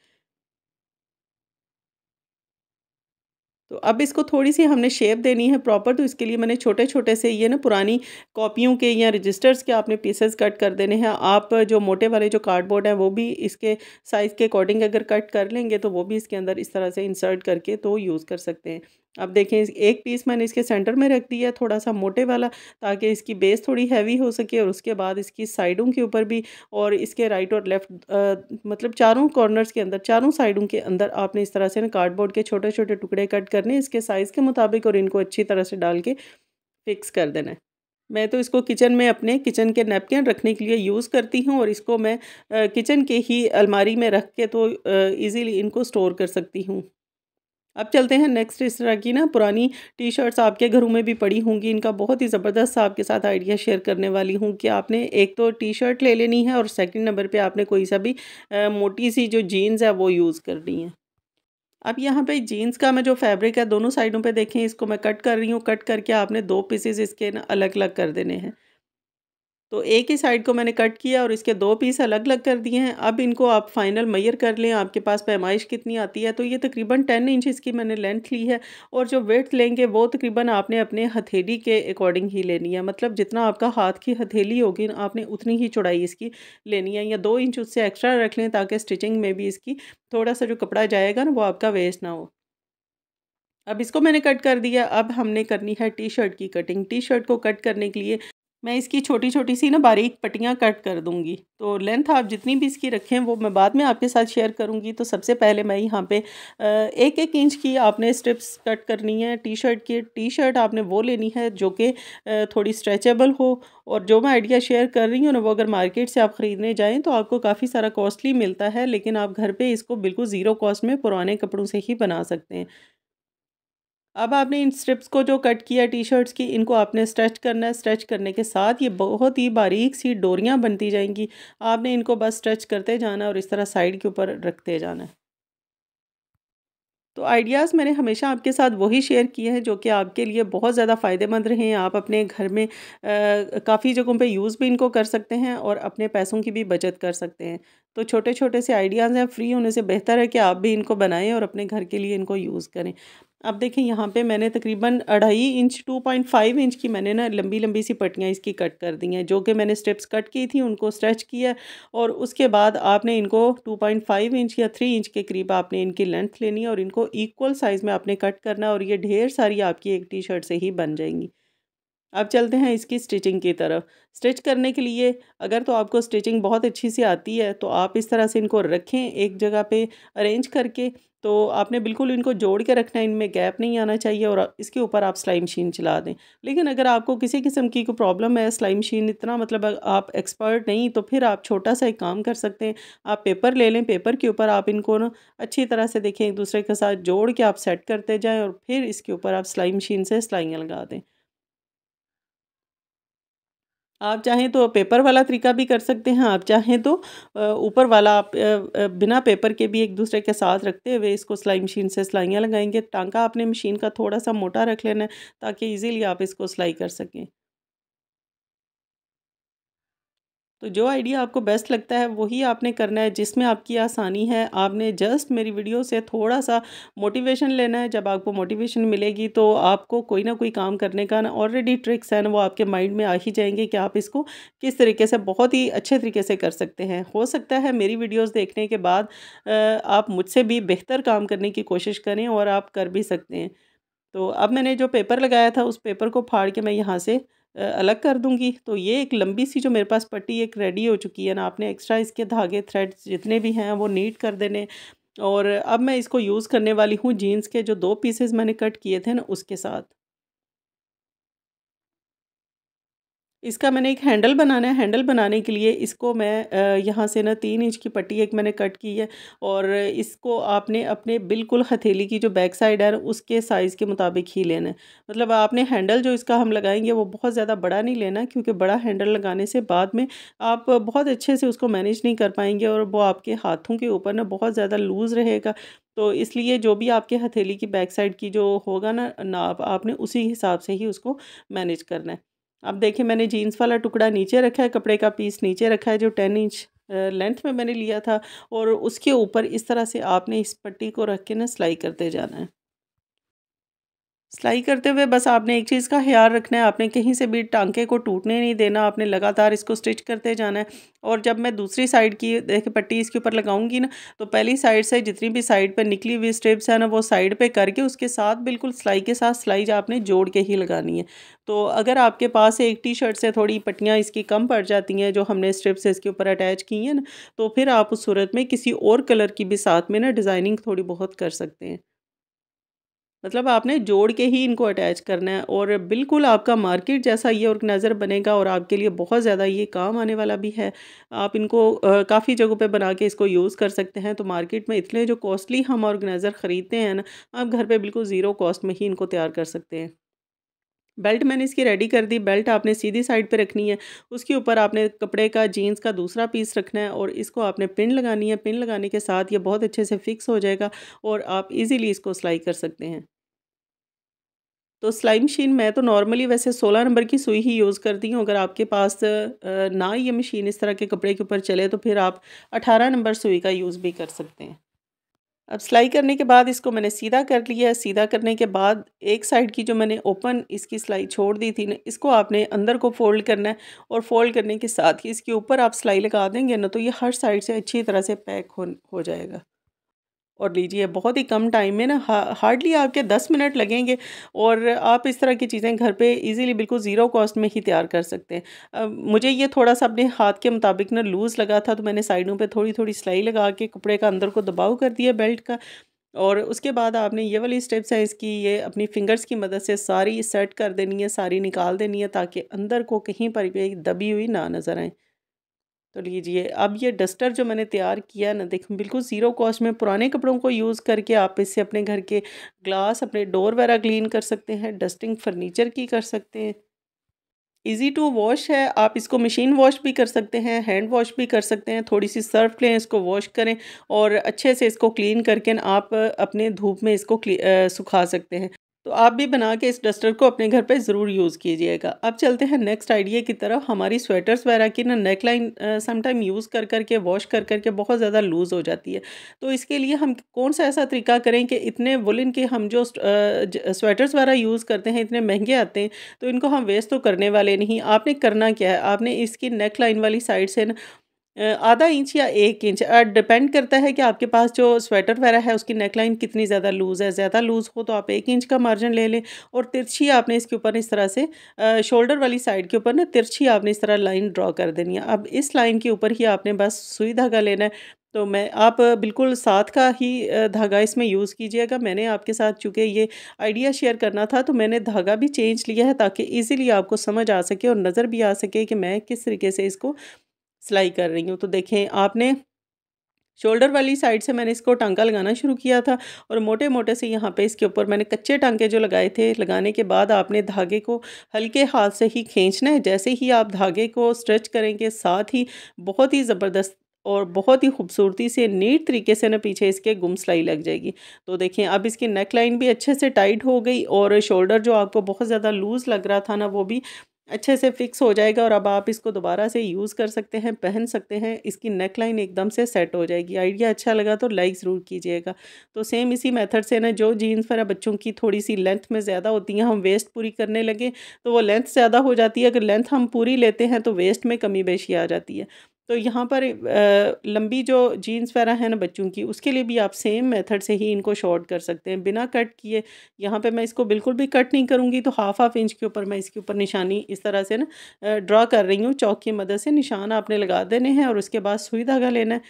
तो अब इसको थोड़ी-सी हमने शेप देनी है प्रॉपर, तो इसके लिए मैंने छोटे-छोटे से ये ना पुरानी कॉपियों के या रजिस्टर्स के आपने पीसेस कट कर देने हैं। आप जो मोटे वाले जो कार्डबोर्ड हैं, वो भी इसके साइज़ के अकॉर्डिंग अगर कट कर लेंगे, तो वो भी इसके अंदर इस तरह से इंसर्ट करके तो यूज़ कर सकते हैं। अब देखें, एक पीस मैंने इसके सेंटर में रख दिया है, थोड़ा-सा मोटे वाला, ताकि इसकी बेस थोड़ी हैवी हो सके, और उसके बाद इसकी साइडों के ऊपर भी, और इसके राइट और लेफ्ट, मतलब चारों कॉर्नर्स के अंदर, चारों साइडों के अंदर आपने इस तरह से ना कार्डबोर्ड के छोटे-छोटे टुकड़े कट करने इसके साइज़ के मुताबिक, और इनको अच्छी तरह से डाल के फिक्स कर देना है। मैं तो इसको किचन में अपने किचन के नैपकिन रखने के लिए यूज़ करती हूँ, और इसको मैं किचन के ही अलमारी में रख के तो ईज़िली इनको स्टोर कर सकती हूँ। अब चलते हैं नेक्स्ट, इस तरह की ना पुरानी टी-शर्ट्स आपके घरों में भी पड़ी होंगी, इनका बहुत ही ज़बरदस्त आपके साथ आइडिया शेयर करने वाली हूँ कि आपने एक तो टी-शर्ट ले लेनी है और सेकंड नंबर पे आपने कोई सा भी मोटी-सी जो जीन्स है वो यूज़ करनी है। अब यहाँ पे जीन्स का मैं जो फैब्रिक है दोनों साइडों पे देखें, इसको मैं कट कर रही हूँ, कट करके आपने 2 पीसेज़ इसके ना अलग-अलग कर देने हैं। तो एक ही साइड को मैंने कट किया और इसके 2 पीस अलग-अलग कर दिए हैं। अब इनको आप फाइनल मेज़र कर लें, आपके पास पैमाइश कितनी आती है, तो ये तकरीबन 10 इंच इसकी मैंने लेंथ ली है और जो विड्थ लेंगे वो तकरीबन आपने अपने हथेली के अकॉर्डिंग ही लेनी है। मतलब जितना आपका हाथ की हथेली होगी ना, आपने उतनी ही चौड़ाई इसकी लेनी है या 2 इंच उससे एक्स्ट्रा रख लें ताकि स्टिचिंग में भी इसकी थोड़ा-सा जो कपड़ा जाएगा ना, वो आपका वेस्ट ना हो। अब इसको मैंने कट कर दिया, अब हमने करनी है टी-शर्ट की कटिंग। टी-शर्ट को कट करने के लिए मैं इसकी छोटी-छोटी सी ना बारीक पट्टियाँ कट कर दूँगी। तो लेंथ आप जितनी भी इसकी रखें वो मैं बाद में आपके साथ शेयर करूँगी। तो सबसे पहले मैं यहाँ पे 1-1 इंच की आपने स्ट्रिप्स कट करनी है टी-शर्ट की। टी-शर्ट आपने वो लेनी है जो कि थोड़ी स्ट्रेचेबल हो, और जो मैं आइडिया शेयर कर रही हूँ ना, वो अगर मार्केट से आप ख़रीदने जाएँ तो आपको काफ़ी सारा कॉस्टली मिलता है, लेकिन आप घर पे इसको बिल्कुल ज़ीरो कॉस्ट में पुराने कपड़ों से ही बना सकते हैं। अब आपने इन स्ट्रिप्स को जो कट किया टी-शर्ट्स की, इनको आपने स्ट्रेच करना है। स्ट्रेच करने के साथ ये बहुत ही बारीक सी डोरियाँ बनती जाएँगी। आपने इनको बस स्ट्रेच करते जाना है और इस तरह साइड के ऊपर रखते जाना है। तो आइडियाज़ मैंने हमेशा आपके साथ वही शेयर किए हैं जो कि आपके लिए बहुत ज़्यादा फ़ायदेमंद रहे हैं। आप अपने घर में काफ़ी जगहों पे यूज़ भी इनको कर सकते हैं और अपने पैसों की भी बचत कर सकते हैं। तो छोटे-छोटे से आइडियाज़ हैं, फ्री होने से बेहतर है कि आप भी इनको बनाएँ और अपने घर के लिए इनको यूज़ करें। अब देखिए यहाँ पे मैंने तकरीबन 2.5 इंच 2.5 इंच की मैंने ना लंबी-लंबी सी पट्टियाँ इसकी कट कर दी हैं, जो कि मैंने स्ट्रिप्स कट की थी उनको स्ट्रेच किया और उसके बाद आपने इनको 2.5 इंच या 3 इंच के करीब आपने इनकी लेंथ लेनी है और इनको इक्वल साइज़ में आपने कट करना है और ये ढेर सारी आपकी एक टी-शर्ट से ही बन जाएँगी। अब चलते हैं इसकी स्टिचिंग की तरफ। स्टिच करने के लिए अगर तो आपको स्टिचिंग बहुत अच्छी सी आती है, तो आप इस तरह से इनको रखें एक जगह पे अरेंज करके, तो आपने बिल्कुल इनको जोड़ के रखना है, इनमें गैप नहीं आना चाहिए और इसके ऊपर आप सिलाई मशीन चला दें। लेकिन अगर आपको किसी किस्म की कोई प्रॉब्लम है, सिलाई मशीन इतना मतलब आप एक्सपर्ट नहीं, तो फिर आप छोटा-सा एक काम कर सकते हैं। आप पेपर ले लें, पेपर के ऊपर आप इनको ना अच्छी तरह से देखें एक-दूसरे के साथ जोड़ के आप सेट करते जाएँ और फिर इसके ऊपर आप सिलाई मशीन से सिलाइयाँ लगा दें। आप चाहें तो पेपर वाला तरीका भी कर सकते हैं, आप चाहें तो ऊपर वाला आप बिना पेपर के भी एक-दूसरे के साथ रखते हुए इसको सिलाई मशीन से सिलाइयाँ लगाएँगे। टाँका आपने मशीन का थोड़ा-सा मोटा रख लेना है ताकि ईज़िली आप इसको सिलाई कर सकें। तो जो आइडिया आपको बेस्ट लगता है वही आपने करना है, जिसमें आपकी आसानी है। आपने जस्ट मेरी वीडियो से थोड़ा-सा मोटिवेशन लेना है। जब आपको मोटिवेशन मिलेगी तो आपको कोई ना कोई काम करने का ना ऑलरेडी ट्रिक्स है ना, वो आपके माइंड में आ ही जाएँगे कि आप इसको किस तरीके से बहुत ही अच्छे तरीके से कर सकते हैं। हो सकता है मेरी वीडियोज़ देखने के बाद आप मुझसे भी बेहतर काम करने की कोशिश करें और आप कर भी सकते हैं। तो अब मैंने जो पेपर लगाया था उस पेपर को फाड़ के मैं यहाँ से अलग कर दूँगी। तो ये एक लंबी सी जो मेरे पास पट्टी एक रेडी हो चुकी है ना, आपने एक्स्ट्रा इसके धागे थ्रेड्स जितने भी हैं वो नीट कर देने। और अब मैं इसको यूज़ करने वाली हूँ जीन्स के जो 2 पीसेस मैंने कट किए थे ना उसके साथ। इसका मैंने एक हैंडल बनाना है। हैंडल बनाने के लिए इसको मैं यहाँ से ना 3 इंच की पट्टी एक मैंने कट की है और इसको आपने अपने बिल्कुल हथेली की जो बैक साइड है ना, उसके साइज़ के मुताबिक ही लेना है। मतलब आपने हैंडल जो इसका हम लगाएँगे वो बहुत ज़्यादा बड़ा नहीं लेना, क्योंकि बड़ा हैंडल लगाने से बाद में आप बहुत अच्छे से उसको मैनेज नहीं कर पाएँगे और वो आपके हाथों के ऊपर ना बहुत ज़्यादा लूज़ रहेगा। तो इसलिए जो भी आपके हथेली की बैक साइड की जो होगा ना नाप, आपने उसी हिसाब से ही उसको मैनेज करना है। अब देखिए मैंने जीन्स वाला टुकड़ा नीचे रखा है, कपड़े का पीस नीचे रखा है जो 10 इंच लेंथ में मैंने लिया था, और उसके ऊपर इस तरह से आपने इस पट्टी को रख के ना सिलाई करते जाना है। सिलाई करते हुए बस आपने एक चीज़ का ख़्याल रखना है, आपने कहीं से भी टाँके को टूटने नहीं देना, आपने लगातार इसको स्टिच करते जाना है। और जब मैं दूसरी साइड की देखिए पट्टी इसके ऊपर लगाऊंगी ना, तो पहली साइड से जितनी भी साइड पर निकली हुई स्ट्रिप्स है ना, वो साइड पे करके उसके साथ बिल्कुल सिलाई के साथ सिलाई जो आपने जोड़ के ही लगानी है। तो अगर आपके पास एक टी शर्ट से थोड़ी पट्टियाँ इसकी कम पड़ जाती हैं जो हमने स्ट्रिप्स इसके ऊपर अटैच की हैं ना, तो फिर आप उस सूरत में किसी और कलर की भी साथ में ना डिज़ाइनिंग थोड़ी बहुत कर सकते हैं। मतलब आपने जोड़ के ही इनको अटैच करना है और बिल्कुल आपका मार्केट जैसा ये ऑर्गेनाइज़र बनेगा और आपके लिए बहुत ज़्यादा ये काम आने वाला भी है। आप इनको काफ़ी जगहों पे बना के इसको यूज़ कर सकते हैं। तो मार्केट में इतने जो कॉस्टली हम ऑर्गेनाइज़र ख़रीदते हैं ना, आप घर पे बिल्कुल ज़ीरो कॉस्ट में ही इनको तैयार कर सकते हैं। बेल्ट मैंने इसकी रेडी कर दी, बेल्ट आपने सीधी साइड पे रखनी है, उसके ऊपर आपने कपड़े का जीन्स का दूसरा पीस रखना है और इसको आपने पिन लगानी है, पिन लगाने के साथ ये बहुत अच्छे से फिक्स हो जाएगा और आप इज़िली इसको सिलाई कर सकते हैं। तो सिलाई मशीन मैं तो नॉर्मली वैसे 16 नंबर की सुई ही यूज़ करती हूँ, अगर आपके पास ना ये मशीन इस तरह के कपड़े के ऊपर चले तो फिर आप 18 नंबर सुई का यूज़ भी कर सकते हैं। अब सिलाई करने के बाद इसको मैंने सीधा कर लिया है, सीधा करने के बाद एक साइड की जो मैंने ओपन इसकी सिलाई छोड़ दी थी ना, इसको आपने अंदर को फ़ोल्ड करना है और फ़ोल्ड करने के साथ ही इसके ऊपर आप सिलाई लगा देंगे ना, तो ये हर साइड से अच्छी तरह से पैक हो जाएगा। और लीजिए बहुत ही कम टाइम में ना हार्डली आपके 10 मिनट लगेंगे और आप इस तरह की चीज़ें घर पे इजीली बिल्कुल ज़ीरो कॉस्ट में ही तैयार कर सकते हैं। मुझे ये थोड़ा-सा अपने हाथ के मुताबिक ना लूज़ लगा था, तो मैंने साइडों पे थोड़ी-थोड़ी सिलाई लगा के कपड़े का अंदर को दबाव कर दिया बेल्ट का और उसके बाद आपने ये वाली स्टेप्स हैं इसकी, ये अपनी फिंगर्स की मदद से सारी सेट कर देनी है, सारी निकाल देनी है ताकि अंदर को कहीं पर भी दबी हुई ना नज़र आए। तो लीजिए, अब ये डस्टर जो मैंने तैयार किया ना, देखो बिल्कुल ज़ीरो कॉस्ट में पुराने कपड़ों को यूज़ करके आप इससे अपने घर के ग्लास, अपने डोर वगैरह क्लीन कर सकते हैं, डस्टिंग फर्नीचर की कर सकते हैं। ईज़ी टू वॉश है, आप इसको मशीन वॉश भी कर सकते हैं, हैंड वॉश भी कर सकते हैं। थोड़ी-सी सर्फ़ लें, इसको वॉश करें और अच्छे से इसको क्लीन करके ना आप अपने धूप में इसको सुखा सकते हैं। तो आप भी बना के इस डस्टर को अपने घर पे ज़रूर यूज़ कीजिएगा। अब चलते हैं नेक्स्ट आइडिया की तरफ। हमारी स्वेटर्स वगैरह की ना नेकलाइन समटाइम यूज़ कर के वॉश कर के बहुत ज़्यादा लूज़ हो जाती है। तो इसके लिए हम कौन-सा ऐसा तरीका करें कि इतने वूलन के हम जो स्वेटर्स वगैरह यूज़ करते हैं, इतने महँगे आते हैं, तो इनको हम वेस्ट तो करने वाले नहीं। आपने करना क्या है, आपने इसकी नेकलाइन वाली साइड से ना आधा इंच या 1 इंच डिपेंड करता है कि आपके पास जो स्वेटर वगैरह है उसकी नेकलाइन कितनी ज़्यादा लूज़ है। ज़्यादा लूज़ हो तो आप 1 इंच का मार्जिन ले लें और तिरछी आपने इसके ऊपर इस तरह से शोल्डर वाली साइड के ऊपर ना तिरछी आपने इस तरह लाइन ड्रॉ कर देनी है। अब इस लाइन के ऊपर ही आपने बस सुई धागा लेना है। तो मैं आप बिल्कुल साथ का ही धागा इसमें यूज़ कीजिएगा। मैंने आपके साथ चूँकि ये आइडिया शेयर करना था, तो मैंने धागा भी चेंज लिया है ताकि ईज़िली आपको समझ आ सके और नज़र भी आ सके कि मैं किस तरीके से इसको सिलाई कर रही हूँ। तो देखें, आपने शोल्डर वाली साइड से मैंने इसको टाँका लगाना शुरू किया था और मोटे-मोटे से यहाँ पे इसके ऊपर मैंने कच्चे टाँके जो लगाए थे, लगाने के बाद आपने धागे को हल्के हाथ से ही खींचना है। जैसे ही आप धागे को स्ट्रेच करेंगे, साथ ही बहुत ही ज़बरदस्त और बहुत ही खूबसूरती से नीट तरीके से ना पीछे इसके गुम सिलाई लग जाएगी। तो देखिए, अब इसकी नेक लाइन भी अच्छे से टाइट हो गई और शोल्डर जो आपको बहुत ज़्यादा लूज़ लग रहा था ना, वो भी अच्छे से फिक्स हो जाएगा और अब आप इसको दोबारा से यूज़ कर सकते हैं, पहन सकते हैं। इसकी नेकलाइन एकदम से सेट हो जाएगी। आइडिया अच्छा लगा तो लाइक ज़रूर कीजिएगा। तो सेम इसी मेथड से ना, जो जीन्स वगैरह बच्चों की थोड़ी-सी लेंथ में ज़्यादा होती हैं, हम वेस्ट पूरी करने लगे तो वो लेंथ ज़्यादा हो जाती है। अगर लेंथ हम पूरी लेते हैं तो वेस्ट में कमी-बेशी आ जाती है। तो यहाँ पर लंबी जो जीन्स वगैरह है ना बच्चों की, उसके लिए भी आप सेम मेथड से ही इनको शॉर्ट कर सकते हैं, बिना कट किए। यहाँ पे मैं इसको बिल्कुल भी कट नहीं करूँगी, तो हाफ इंच के ऊपर मैं इसके ऊपर निशानी इस तरह से ना ड्रा कर रही हूँ चॉक की मदद से। निशान आपने लगा देने हैं और उसके बाद सुई धागा लेना है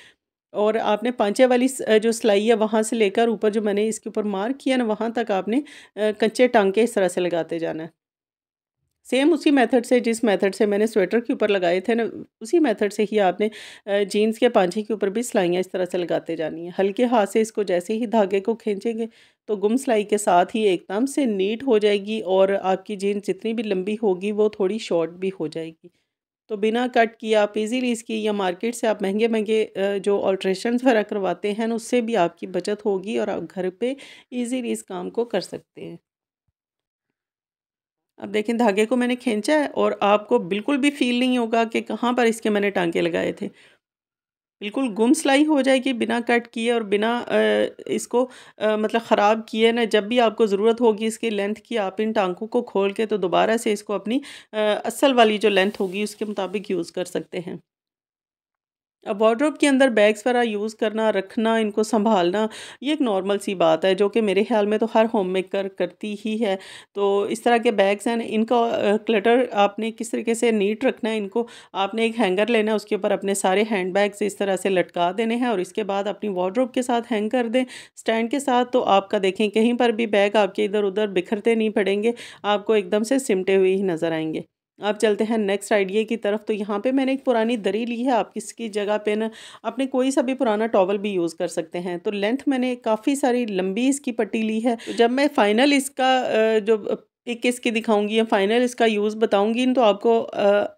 और आपने पाँचे वाली जो सिलाई है वहाँ से लेकर ऊपर जो मैंने इसके ऊपर मार्क किया ना, वहाँ तक आपने कच्चे टाँके इस तरह से लगाते जाना है। सेम उसी मेथड से, जिस मेथड से मैंने स्वेटर के ऊपर लगाए थे ना, उसी मेथड से ही आपने जीन्स के पांचे के ऊपर भी सिलाइयाँ इस तरह से लगाते जानी है। हल्के हाथ से इसको जैसे ही धागे को खींचेंगे तो गुम सिलाई के साथ ही एकदम से नीट हो जाएगी और आपकी जीन्स जितनी भी लंबी होगी वो थोड़ी शॉर्ट भी हो जाएगी। तो बिना कट किए आप इजीली इसकी, या मार्केट से आप महंगे-महंगे जो ऑल्ट्रेशंस वगैरह करवाते हैं ना, उससे भी आपकी बचत होगी और आप घर पे इजीली इस काम को कर सकते हैं। अब देखें, धागे को मैंने खींचा है और आपको बिल्कुल भी फ़ील नहीं होगा कि कहाँ पर इसके मैंने टाँके लगाए थे। बिल्कुल गुम सिलाई हो जाएगी बिना कट किए और बिना इसको मतलब ख़राब किए ना। जब भी आपको ज़रूरत होगी इसकी लेंथ की, आप इन टाँकों को खोल के तो दोबारा से इसको अपनी असल वाली जो लेंथ होगी उसके मुताबिक यूज़ कर सकते हैं। अब वार्डरोब के अंदर बैग्स वगैरह यूज़ करना, रखना, इनको सँभालना, ये एक नॉर्मल सी बात है जो कि मेरे ख़्याल में तो हर होममेकर करती ही है। तो इस तरह के बैग्स हैं इनका क्लटर आपने किस तरीके से नीट रखना है, इनको आपने एक हैंगर लेना है, उसके ऊपर अपने सारे हैंड बैग्स इस तरह से लटका देने हैं और इसके बाद अपनी वार्डरोब के साथ हैंग कर दें, स्टैंड के साथ। तो आपका देखें कहीं पर भी बैग आपके इधर-उधर बिखरते नहीं पड़ेंगे, आपको एकदम से सिमटे हुए ही नज़र आएँगे। अब चलते हैं नेक्स्ट आइडिया की तरफ। तो यहाँ पे मैंने एक पुरानी दरी ली है, आप इसकी जगह पे ना अपने कोई सा भी पुराना टॉवल भी यूज़ कर सकते हैं। तो लेंथ मैंने काफ़ी सारी लंबी इसकी पट्टी ली है। तो जब मैं फाइनल इसका जो पिक इसकी दिखाऊँगी या फाइनल इसका यूज़ बताऊँगी तो आपको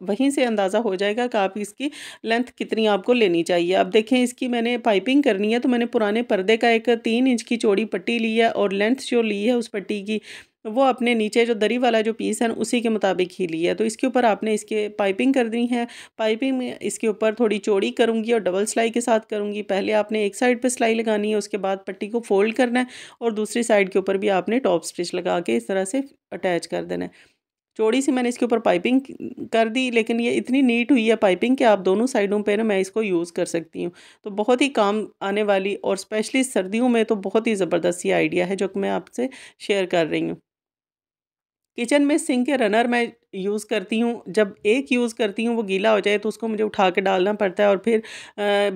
वहीं से अंदाज़ा हो जाएगा कि आप इसकी लेंथ कितनी आपको लेनी चाहिए। अब देखें इसकी मैंने पाइपिंग करनी है, तो मैंने पुराने पर्दे का एक 3 इंच की चौड़ी पट्टी ली है और लेंथ जो ली है उस पट्टी की वो अपने नीचे जो दरी वाला जो पीस है ना, उसी के मुताबिक ही ली है। तो इसके ऊपर आपने इसके पाइपिंग करनी है। पाइपिंग में इसके ऊपर थोड़ी चौड़ी करूँगी और डबल सिलाई के साथ करूँगी। पहले आपने एक साइड पे सिलाई लगानी है, उसके बाद पट्टी को फ़ोल्ड करना है और दूसरी साइड के ऊपर भी आपने टॉप स्टिच लगा के इस तरह से अटैच कर देना है। चौड़ी-सी मैंने इसके ऊपर पाइपिंग कर दी, लेकिन ये इतनी नीट हुई है पाइपिंग कि आप दोनों साइडों पे ना मैं इसको यूज़ कर सकती हूँ। तो बहुत ही काम आने वाली और स्पेशली सर्दियों में तो बहुत ही ज़बरदस्त ये आइडिया है जो कि मैं आपसे शेयर कर रही हूँ। किचन में सिंक के रनर मैं यूज़ करती हूँ। जब एक यूज़ करती हूँ वो गीला हो जाए तो उसको मुझे उठा के डालना पड़ता है और फिर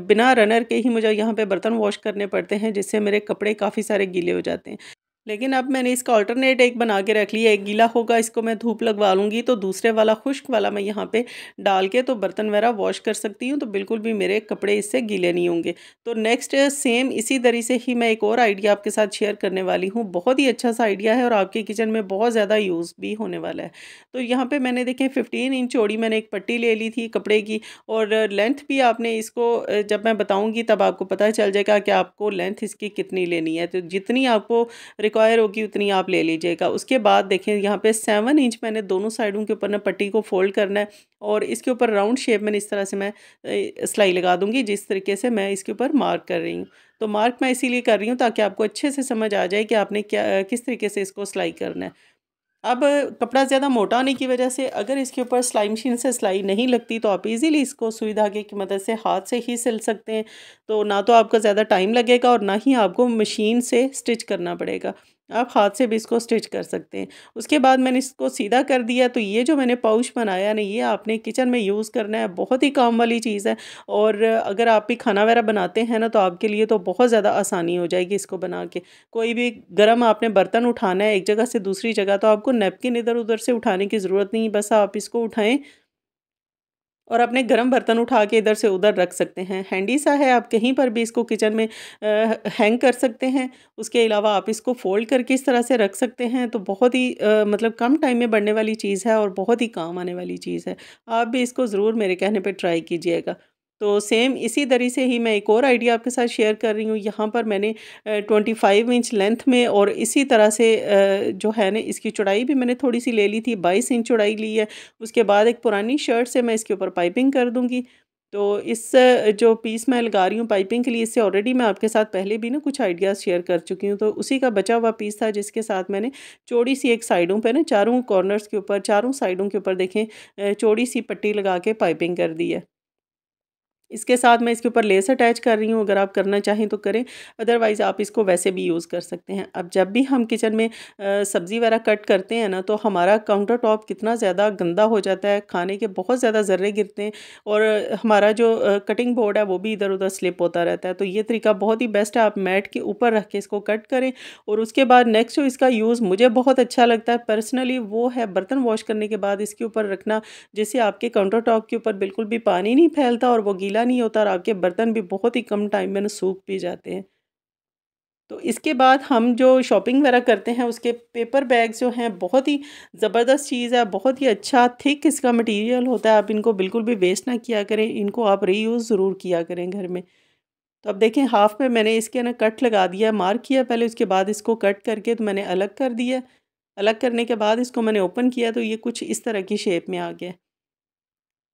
बिना रनर के ही मुझे यहाँ पे बर्तन वॉश करने पड़ते हैं, जिससे मेरे कपड़े काफ़ी सारे गीले हो जाते हैं। लेकिन अब मैंने इसका अल्टरनेट एक बना के रख लिया है, एक गीला होगा इसको मैं धूप लगवा लूँगी तो दूसरे वाला खुश्क वाला मैं यहाँ पे डाल के तो बर्तन वगैरह वॉश कर सकती हूँ, तो बिल्कुल भी मेरे कपड़े इससे गीले नहीं होंगे। तो नेक्स्ट सेम इसी तरीके से ही मैं एक और आइडिया आपके साथ शेयर करने वाली हूँ। बहुत ही अच्छा सा आइडिया है और आपके किचन में बहुत ज़्यादा यूज़ भी होने वाला है। तो यहाँ पे मैंने देखें 15 इंच चौड़ी मैंने एक पट्टी ले ली थी कपड़े की और लेंथ भी आपने इसको जब मैं बताऊँगी तब आपको पता चल जाएगा कि आपको लेंथ इसकी कितनी लेनी है। तो जितनी आपको रिक्वायर होगी उतनी आप ले लीजिएगा। उसके बाद देखिए यहाँ पे 7 इंच मैंने दोनों साइडों के ऊपर ना पट्टी को फ़ोल्ड करना है और इसके ऊपर राउंड शेप में इस तरह से मैं सिलाई लगा दूँगी, जिस तरीके से मैं इसके ऊपर मार्क कर रही हूँ। तो मार्क मैं इसीलिए कर रही हूँ ताकि आपको अच्छे से समझ आ जाए कि आपने क्या किस तरीके से इसको सिलाई करना है। अब कपड़ा ज़्यादा मोटा होने की वजह से अगर इसके ऊपर सिलाई मशीन से सिलाई नहीं लगती तो आप इजीली इसको सुई धागे की मदद से हाथ से ही सिल सकते हैं। तो ना तो आपका ज़्यादा टाइम लगेगा और ना ही आपको मशीन से स्टिच करना पड़ेगा। आप हाथ से भी इसको स्टिच कर सकते हैं। उसके बाद मैंने इसको सीधा कर दिया, तो ये जो मैंने पाउच बनाया ना, ये आपने किचन में यूज़ करना है, बहुत ही काम वाली चीज़ है। और अगर आप भी खाना वगैरह बनाते हैं ना, तो आपके लिए तो बहुत ज़्यादा आसानी हो जाएगी इसको बना के। कोई भी गरम आपने बर्तन उठाना है एक जगह से दूसरी जगह, तो आपको नैपकिन इधर-उधर से उठाने की ज़रूरत नहीं, बस आप इसको उठाएँ और अपने गरम बर्तन उठा के इधर से उधर रख सकते हैं। हैंडी सा है, आप कहीं पर भी इसको किचन में हैंग कर सकते हैं। उसके अलावा आप इसको फ़ोल्ड करके इस तरह से रख सकते हैं, तो बहुत ही मतलब कम टाइम में बनने वाली चीज़ है और बहुत ही काम आने वाली चीज़ है। आप भी इसको ज़रूर मेरे कहने पे ट्राई कीजिएगा। तो सेम इसी तरीके से ही मैं एक और आइडिया आपके साथ शेयर कर रही हूँ। यहाँ पर मैंने 25 इंच लेंथ में और इसी तरह से जो है ना इसकी चौड़ाई भी मैंने थोड़ी-सी ले ली थी, 22 इंच चौड़ाई ली है। उसके बाद एक पुरानी शर्ट से मैं इसके ऊपर पाइपिंग कर दूँगी। तो इस जो पीस मैं लगा रही हूँ पाइपिंग के लिए, इससे ऑलरेडी मैं आपके साथ पहले भी ना कुछ आइडियाज़ शेयर कर चुकी हूँ। तो उसी का बचा हुआ पीस था जिसके साथ मैंने चौड़ी-सी एक साइडों पे ना चारों कॉर्नर्स के ऊपर, चारों साइडों के ऊपर देखें चौड़ी-सी पट्टी लगा के पाइपिंग कर दी है। इसके साथ मैं इसके ऊपर लेस अटैच कर रही हूँ, अगर आप करना चाहें तो करें, अदरवाइज़ आप इसको वैसे भी यूज़ कर सकते हैं। अब जब भी हम किचन में सब्ज़ी वगैरह कट करते हैं ना, तो हमारा काउंटर टॉप कितना ज़्यादा गंदा हो जाता है, खाने के बहुत ज़्यादा ज़र्रे गिरते हैं और हमारा जो कटिंग बोर्ड है वो भी इधर-उधर स्लिप होता रहता है। तो ये तरीका बहुत ही बेस्ट है, आप मैट के ऊपर रख के इसको कट करें और उसके बाद नेक्स्ट जो इसका यूज़ मुझे बहुत अच्छा लगता है पर्सनली, वो है बर्तन वॉश करने के बाद इसके ऊपर रखना, जिससे आपके काउंटर टॉप के ऊपर बिल्कुल भी पानी नहीं फैलता और वो गीला नहीं होता और आपके बर्तन भी बहुत ही कम टाइम में ना सूख भी जाते हैं। तो इसके बाद हम जो शॉपिंग वगैरह करते हैं उसके पेपर बैग्स जो हैं बहुत ही ज़बरदस्त चीज़ है, बहुत ही अच्छा थिक इसका मटेरियल होता है। आप इनको बिल्कुल भी वेस्ट ना किया करें, इनको आप रीयूज़ ज़रूर किया करें घर में। तो अब देखें हाफ में मैंने इसके ना कट लगा दिया, मार्क किया पहले, उसके बाद इसको कट करके तो मैंने अलग कर दिया। अलग करने के बाद इसको मैंने ओपन किया तो ये कुछ इस तरह की शेप में आ गया।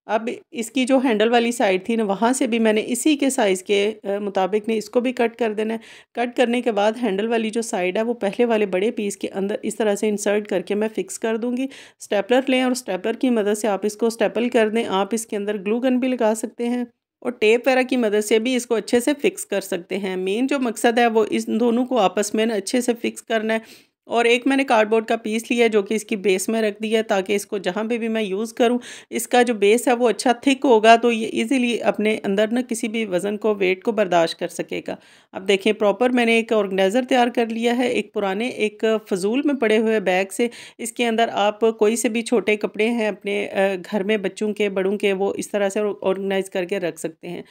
अब इसकी जो हैंडल वाली साइड थी ना, वहाँ से भी मैंने इसी के साइज़ के मुताबिक ने इसको भी कट कर देना है। कट करने के बाद हैंडल वाली जो साइड है वो पहले वाले बड़े पीस के अंदर इस तरह से इंसर्ट करके मैं फ़िक्स कर दूँगी। स्टेपलर लें और स्टेपलर की मदद से आप इसको स्टेपल कर दें। आप इसके अंदर ग्लू गन भी लगा सकते हैं। और टेप वगैरह की मदद से भी इसको अच्छे से फिक्स कर सकते हैं। मेन जो मकसद है वो इस दोनों को आपस में ना अच्छे से फिक्स करना है। और एक मैंने कार्डबोर्ड का पीस लिया है जो कि इसकी बेस में रख दिया है, ताकि इसको जहाँ पे भी मैं यूज़ करूँ, इसका जो बेस है वो अच्छा थिक होगा, तो ये ईज़िली अपने अंदर ना किसी भी वज़न को, वेट को बर्दाश्त कर सकेगा। अब देखिए प्रॉपर मैंने एक ऑर्गेनाइज़र तैयार कर लिया है, एक पुराने एक फ़ज़ूल में पड़े हुए बैग से। इसके अंदर आप कोई से भी छोटे कपड़े हैं अपने घर में बच्चों के, बड़ों के, वो इस तरह से ऑर्गेनाइज़ करके रख सकते हैं।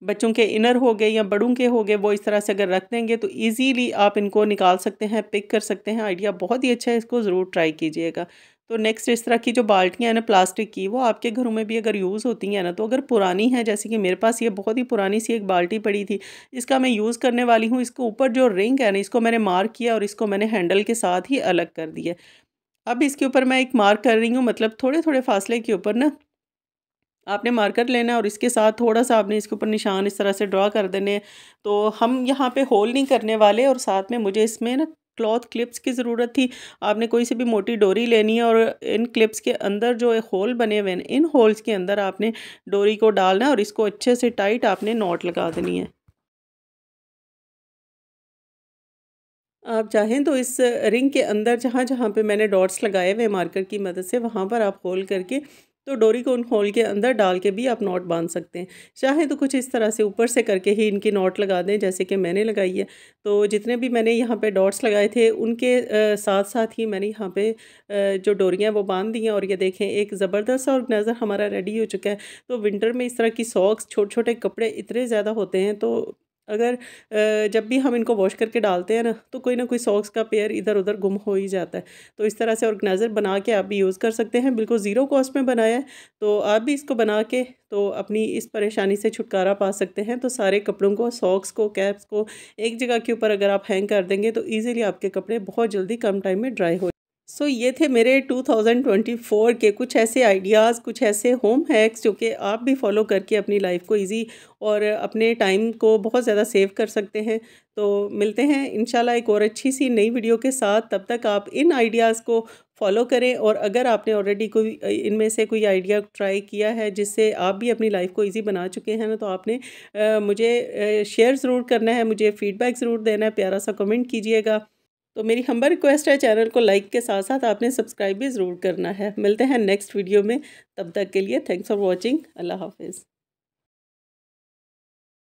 बच्चों के इनर हो गए या बड़ों के हो गए, वो इस तरह से अगर रख देंगे तो ईज़िली आप इनको निकाल सकते हैं, पिक कर सकते हैं। आइडिया बहुत ही अच्छा है, इसको ज़रूर ट्राई कीजिएगा। तो नेक्स्ट इस तरह की जो बाल्टियाँ हैं ना प्लास्टिक की, वो आपके घरों में भी अगर यूज़ होती हैं ना, तो अगर पुरानी है, जैसे कि मेरे पास ये बहुत ही पुरानी सी एक बाल्टी पड़ी थी, इसका मैं यूज़ करने वाली हूँ। इसके ऊपर जो रिंग है ना, इसको मैंने मार्क किया और इसको मैंने हैंडल के साथ ही अलग कर दिया। अब इसके ऊपर मैं एक मार्क कर रही हूँ, मतलब थोड़े-थोड़े फासले के ऊपर ना आपने मार्कर लेना है और इसके साथ थोड़ा-सा आपने इसके ऊपर निशान इस तरह से ड्रॉ कर देने हैं। तो हम यहाँ पे होल नहीं करने वाले, और साथ में मुझे इसमें ना क्लॉथ क्लिप्स की ज़रूरत थी। आपने कोई सी भी मोटी डोरी लेनी है और इन क्लिप्स के अंदर जो एक होल बने हुए हैं, इन होल्स के अंदर आपने डोरी को डालना है और इसको अच्छे से टाइट आपने नॉट लगा देनी है। आप चाहें तो इस रिंग के अंदर जहाँ-जहाँ पे मैंने डॉट्स लगाए हुए हैं मार्कर की मदद से, वहाँ पर आप होल करके तो डोरी को उन होल के अंदर डाल के भी आप नॉट बाँध सकते हैं। चाहें तो कुछ इस तरह से ऊपर से करके ही इनकी नॉट लगा दें, जैसे कि मैंने लगाई है। तो जितने भी मैंने यहाँ पे डॉट्स लगाए थे उनके साथ-साथ ही मैंने यहाँ पे जो डोरियाँ हैं वो बाँध दी हैं, और ये देखें एक ज़बरदस्त सा ऑर्गेनाइज़र हमारा रेडी हो चुका है। तो विंटर में इस तरह की सॉक्स, छोटे-छोटे कपड़े इतने ज़्यादा होते हैं, तो अगर जब भी हम इनको वॉश करके डालते हैं तो कोई ना कोई सॉक्स का पेयर इधर-उधर गुम हो ही जाता है। तो इस तरह से ऑर्गेनाइज़र बना के आप भी यूज़ कर सकते हैं, बिल्कुल ज़ीरो कॉस्ट में बनाया है। तो आप भी इसको बना के तो अपनी इस परेशानी से छुटकारा पा सकते हैं। तो सारे कपड़ों को, सॉक्स को, कैप्स को एक जगह के ऊपर अगर आप हैंग कर देंगे तो ईज़िली आपके कपड़े बहुत जल्दी कम टाइम में ड्राई हो। सो ये थे मेरे 2024 के कुछ ऐसे आइडियाज़, कुछ ऐसे होम हैक्स जो कि आप भी फॉलो करके अपनी लाइफ को इजी और अपने टाइम को बहुत ज़्यादा सेव कर सकते हैं। तो मिलते हैं इंशाल्लाह एक और अच्छी सी नई वीडियो के साथ। तब तक आप इन आइडियाज़ को फॉलो करें, और अगर आपने ऑलरेडी कोई इनमें से कोई आइडिया ट्राई किया है जिससे आप भी अपनी लाइफ को ईजी बना चुके हैं ना, तो आपने मुझे शेयर ज़रूर करना है, मुझे फ़ीडबैक ज़रूर देना है, प्यारा सा कमेंट कीजिएगा। तो मेरी हम्बल रिक्वेस्ट है, चैनल को लाइक के साथ साथ आपने सब्सक्राइब भी ज़रूर करना है। मिलते हैं नेक्स्ट वीडियो में, तब तक के लिए थैंक्स फॉर वॉचिंग। अल्लाह हाफ़िज़।